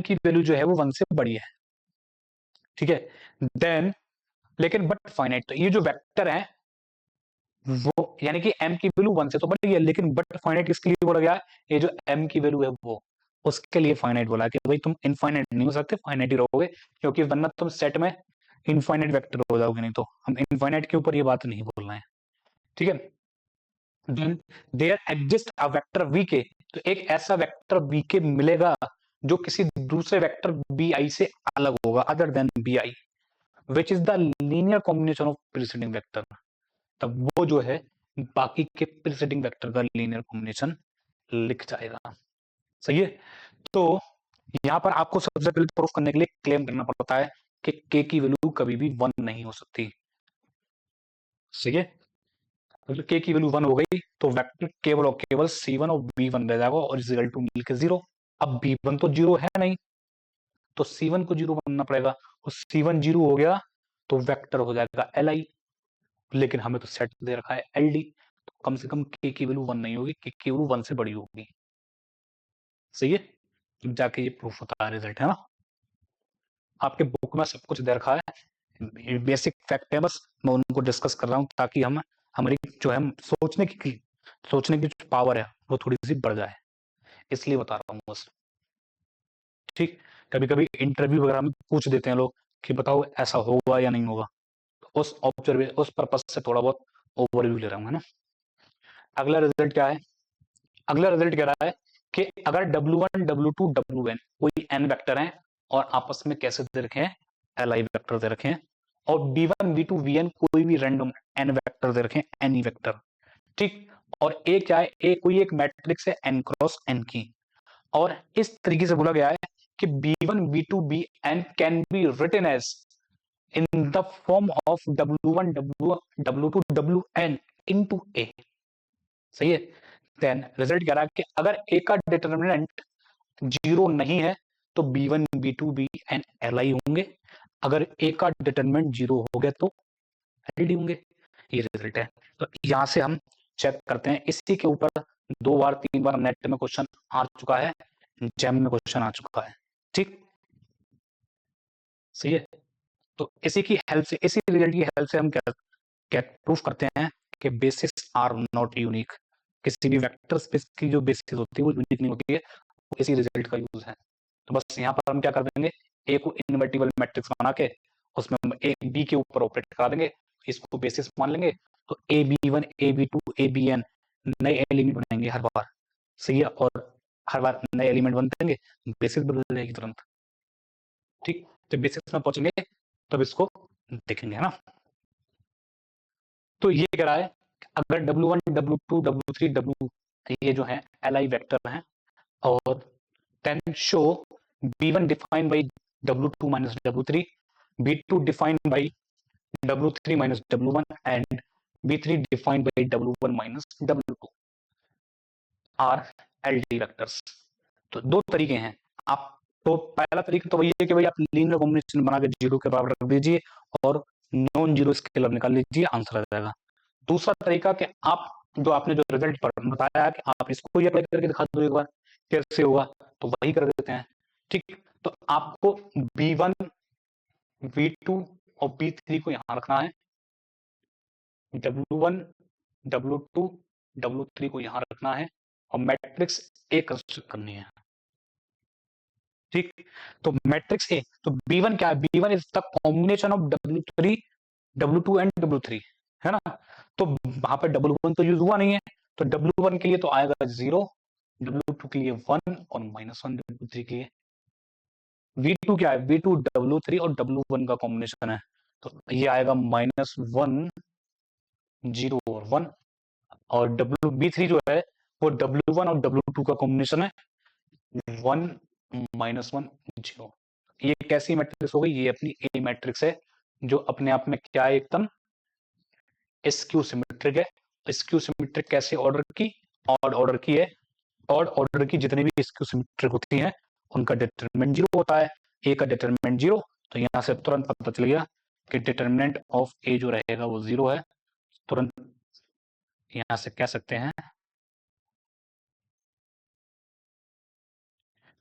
की वैल्यू जो है वो 1 से बड़ी है, ठीक है, देन लेकिन बट फाइनाइट, तो ये जो वेक्टर है वो यानी कि m की वैल्यू 1 से तो बड़ी है, लेकिन बट फाइनाइट किसके लिए बोला गया है, ये जो m की वैल्यू है वो उसके लिए फाइनाइट बोला कि भाई तुम इनफाइनाइट नहीं हो सकते, फाइनाइट ही रहोगे, क्योंकि वरना तुम सेट में इनफाइनाइट वेक्टर हो जाओगे, नहीं तो हम इनफाइनाइट के ऊपर ये बात नहीं बोल रहे हैं, ठीक है। Then there exist a vector V K, तो एक ऐसा वेक्टर वीके मिलेगा जो किसी दूसरे वेक्टर bi से अलग होगा, other than bi, which is the linear combination of preceding vector, तब वो जो है बाकी के प्रीसीडिंग वेक्टर का लीनियर कॉम्बिनेशन लिख जाएगा। सही है, तो यहां पर आपको सबसे पहले प्रूफ करने के लिए क्लेम करना पड़ता है कि k की वैल्यू कभी भी 1 नहीं हो सकती। सही है, अगर k की वैल्यू 1 हो गई तो वेक्टर केवल और केवल C1 और B1 रह जाएगा और इज इक्वल टू मिलकर 0। अब B1 तो 0 है नहीं, तो C1 को 0 बनना पड़ेगा, और C1 0 हो गया तो वेक्टर हो जाएगा Li, लेकिन हमें तो सेट दे रखा है LD, तो कम से कम k की वैल्यू 1 नहीं होगी, k की वैल्यू 1 से बड़ी होगी। सही है, जाके ये प्रूफ होता है, रिजल्ट है ना, आपके बुक में सब कुछ दे रखा है, बेसिक फैक्ट है, बस मैं उनको डिस्कस कर रहा हूँ ताकि हम हमारी जो है सोचने की जो पावर है वो थोड़ी सी बढ़ जाए, इसलिए बता रहा हूँ बस। ठीक, कभी कभी इंटरव्यू वगैरह में पूछ देते हैं लोग कि बताओ ऐसा होगा या नहीं होगा, तो उस पर्पज से थोड़ा बहुत ओवरव्यू ले रहा हूँ, है ना। अगला रिजल्ट क्या है, अगला रिजल्ट कह रहा है कि अगर W1, W2, Wn कोई n वेक्टर हैं और आपस में कैसे दे रखे हैं, Li वेक्टर दे रखे हैं, और B1, B2, Vn कोई भी रैंडम n वेक्टर दे रखे हैं, एनी वेक्टर, ठीक, और ए क्या है, ए कोई एक मैट्रिक्स है n क्रॉस n की, और इस तरीके से बोला गया है कि b1 b2 bn can be written as in the form of w1 w2 wn into a। सही है। देन रिजल्ट कह रहा है कि अगर a का डिटर्मिनेंट जीरो नहीं है तो b1 b2 bn li होंगे, अगर a का डिटर्मिनेंट जीरो हो गया तो एलडी होंगे। ये रिजल्ट है। तो यहां से हम चेक करते हैं, इसी के ऊपर 2 बार 3 बार नेट में क्वेश्चन आ चुका है, जैम में क्वेश्चन आ चुका है। ठीक, सही है। तो इसी की हेल्प से, इसी रिजल्ट की हेल्प से हम क्या प्रूफ करते हैं कि बेसिस आर नॉट यूनिक। किसी भी वेक्टर स्पेस की जो बेसिस होती है वो यूनिक नहीं होती है, वो इसी रिजल्ट का यूज है। तो बस यहाँ पर हम क्या कर देंगे, ए को इन्वर्टिबल मैट्रिक्स बना के उसमें हम ए बी के ऊपर ऑपरेट करा देंगे, इसको बेसिस मान लेंगे, तो A B one A B two A B N नए एलिमेंट बनाएंगे हर बार। सही है, और हर बार नए एलिमेंट बनते रहेंगे, बेसिस बदल जाएगी तुरंत। ठीक, तो बेसिस में पहुंचेंगे तब इसको देखेंगे, है ना। तो ये कह रहा है अगर W1 W2 W3 W ये जो है एल वेक्टर हैं, और then show B1 defined by W2 minus W3, B2 defined by W3 minus W1 and B3 defined by W1 minus W2 are LD vectors। तो दो तरीके हैं। आप तो पहला तरीका तो वही है कि भाई आप लीनियर कॉम्बिनेशन बना के जीरो के बराबर रख दीजिए और नॉन जीरो स्केलर निकाल लीजिए, आंसर आ जाएगा। दूसरा तरीका कि आप जो आपने जो रिजल्ट बताया कि आप इसको ही अप्लाई करके दिखा दो एक बार कैसे होगा, तो वही कर देते हैं। ठीक, तो आपको B1 B2 और B3 को यहां रखना है, W1 W2 W3 को यहां रखना है, और मैट्रिक्स ए कंस्ट्रक्ट करनी है। ठीक, तो मैट्रिक्स ए, तो B1 क्या है, B1 is the combination of W3 W2 and W3, है ना। तो वहां पर W1 तो यूज हुआ नहीं है, तो W1 के लिए तो आएगा 0, W2 के लिए 1 और -1 W3 के लिए। V2 क्या है, V2 W3 और W1 का कॉम्बिनेशन है, तो ये आएगा -1 0 और 1, और B3 जो है वो W1 और W2 का कॉम्बिनेशन है, 1 -1 0। ये कैसी मैट्रिक्स हो गई, ये अपनी ए मैट्रिक्स है जो अपने आप में क्या है, एकदम स्क्यू सिमेट्रिक है। स्क्यू सिमेट्रिक कैसे ऑर्डर की, ऑड ऑर्डर की है। ऑड ऑर्डर की जितनी भी स्क्यू सिमेट्रिक होती हैं उनका डिटरमिनेंट जीरो होता है, ए का डिटरमिनेंट जीरो, तो यहां से तुरंत पता चल गया कि डिटरमिनेंट ऑफ ए जो रहेगा वो जीरो है। तुरंत यहां से कह सकते हैं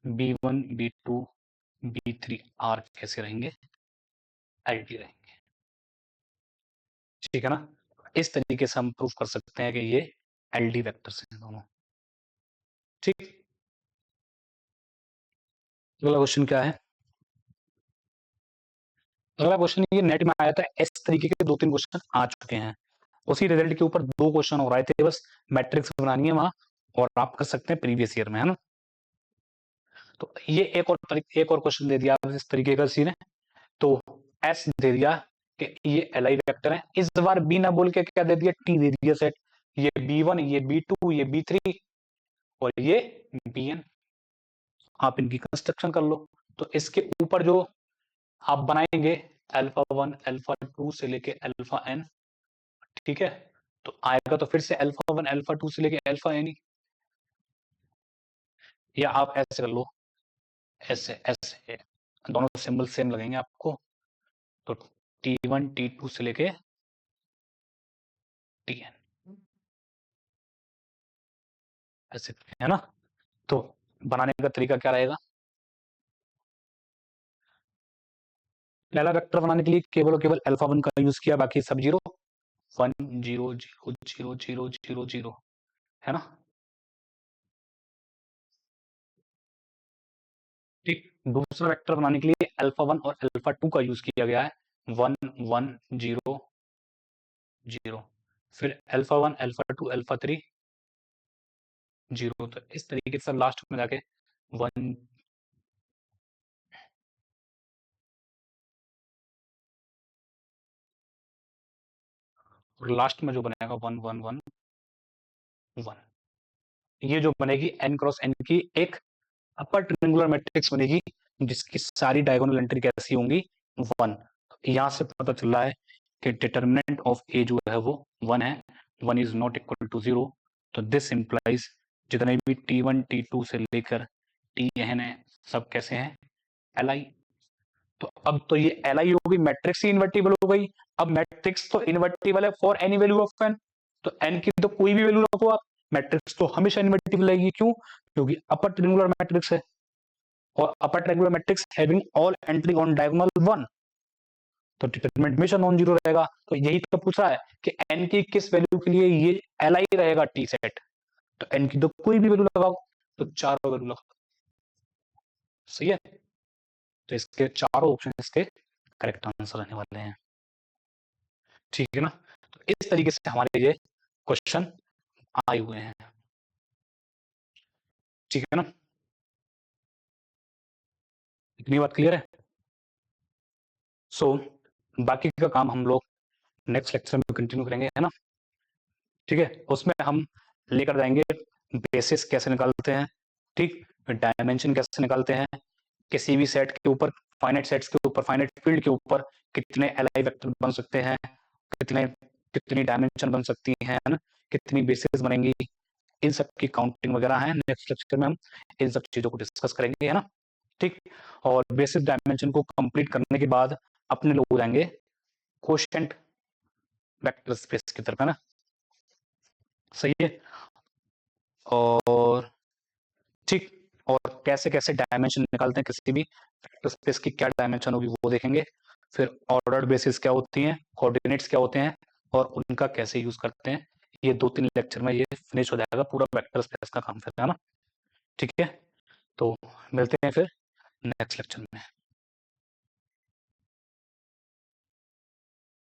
B1 B2 B3 आर कैसे रहेंगे, एलटी रहेंगे। ठीक है ना, इस तरीके से हम प्रूफ कर सकते हैं कि ये एलडी वेक्टर्स हैं दोनों। ठीक, अगला क्वेश्चन क्या है, अगला क्वेश्चन ये नेट में आया था, इस तरीके के 2-3 क्वेश्चन आ चुके हैं, उसी रिजल्ट के ऊपर 2 क्वेश्चन हो रहे थे, बस मैट्रिक्स बनानी है वहां, और आप कर सकते हैं प्रीवियस ईयर में, है ना। तो ये एक और क्वेश्चन दे दिया इस तरीके का सी ने, तो एस दे दिया कि ये एल आई वेक्टर है, इस बार बी ना बोल के क्या दे दिया, टी दे दिया सेट, ये B1 ये B2 ये B3 और ये Bn, आप इनकी कंस्ट्रक्शन कर लो। तो इसके ऊपर जो आप बनाएंगे अल्फा 1 अल्फा 2 से लेके अल्फा n, ठीक है, तो आएगा तो फिर से अल्फा 1 अल्फा 2 से लेके अल्फा n ही, या आप ऐसे कर लो, ऐसे ऐसे दोनों सिंबल सेम लगेंगे आपको, तो T1 T2 से लेके Tn, ऐसे, है ना। तो बनाने का तरीका क्या रहेगा, पहला वेक्टर बनाने के लिए केवल और केवल अल्फा 1 का यूज किया, बाकी सब जीरो, 1 0 0 0 0 0 0, है ना। ठीक, दूसरा वेक्टर बनाने के लिए अल्फा 1 और अल्फा 2 का यूज किया गया है, 1 1 0 0, फिर अल्फा 1 अल्फा 2 अल्फा 3 0, तो इस तरीके से लास्ट में जाके 1, और लास्ट में जो बनेगा 1 1 1 1। ये जो बनेगी n क्रॉस n की एक अपर ट्रायंगुलर मैट्रिक्स बनेगी जिसकी सारी डायगोनल एंट्री कैसी होंगी 1। यहां से पता चल रहा है कि डिटर्मिनेंट ऑफ ए जो है वो 1 है, 1 इज नॉट इक्वल टू 0। तो दिस इंप्लाइज जितने भी t1 t2 से लेकर tn है सब कैसे हैं li। तो अब तो ये li होगी, मैट्रिक्स ही इन्वर्टिबल हो गई। अब मैट्रिक्स तो इन्वर्टिबल है for any value of n, तो n की तो कोई भी वैल्यू रखो आप, मैट्रिक्स तो हमेशा इन्वर्टिबल रहेगी। क्यों? क्योंकि अपर ट्रायंगुलर मैट्रिक्स है और upper triangular matrix having all entry on diagonal 1, तो डिटरमिनेंट हमेशा नॉन जीरो रहेगा। तो यही तो पूछ रहा है कि n की किस वैल्यू के लिए ये li रहेगा t सेट, तो n की तो कोई भी वैल्यू लगाओ, तो चारों वैल्यू लगाओ। सही है, तो इसके चारों ऑप्शन इसके करेक्ट आंसर रहने वाले हैं। ठीक है ना, तो इस तरीके से हमारे ये क्वेश्चन आए हुए हैं। ठीक है ना, इतनी बात क्लियर है। सो बाकी का काम हम लोग नेक्स्ट लेक्चर में कंटिन्यू करेंगे, है ना। ठीक है, उसमें हम लेकर जाएंगे बेसिस कैसे निकालते हैं, ठीक, डायमेंशन कैसे निकालते हैं, किसी भी सेट के ऊपर, फाइनाइट सेट्स के ऊपर, फाइनाइट फील्ड के ऊपर कितने एलआई वेक्टर बन सकते हैं, कितने कितनी डायमेंशन बन सकती हैं, कितनी बेसिस बनेंगी, इन सब की काउंटिंग वगैरह है। नेक्स्ट लेक्चर में हम इन सब चीजों को डिस्कस करेंगे, है ना। ठीक, और बेसिस डायमेंशन को कंप्लीट करने के बाद अपने लोग जाएंगे कोशेंट वेक्टर स्पेस की तरफ, है ना। सही है, और ठीक, और कैसे कैसे डायमेंशन निकालते हैं किसी भी वेक्टर स्पेस की, क्या डायमेंशन होगी वो देखेंगे। फिर ऑर्डर्ड बेसिस क्या होती हैं, कोऑर्डिनेट्स क्या होते हैं और उनका कैसे यूज करते हैं। ये 2-3 लेक्चर में ये फिनिश हो जाएगा पूरा वेक्टर स्पेस का काम, फिर है ना। ठीक है, तो मिलते हैं फिर नेक्स्ट लेक्चर में।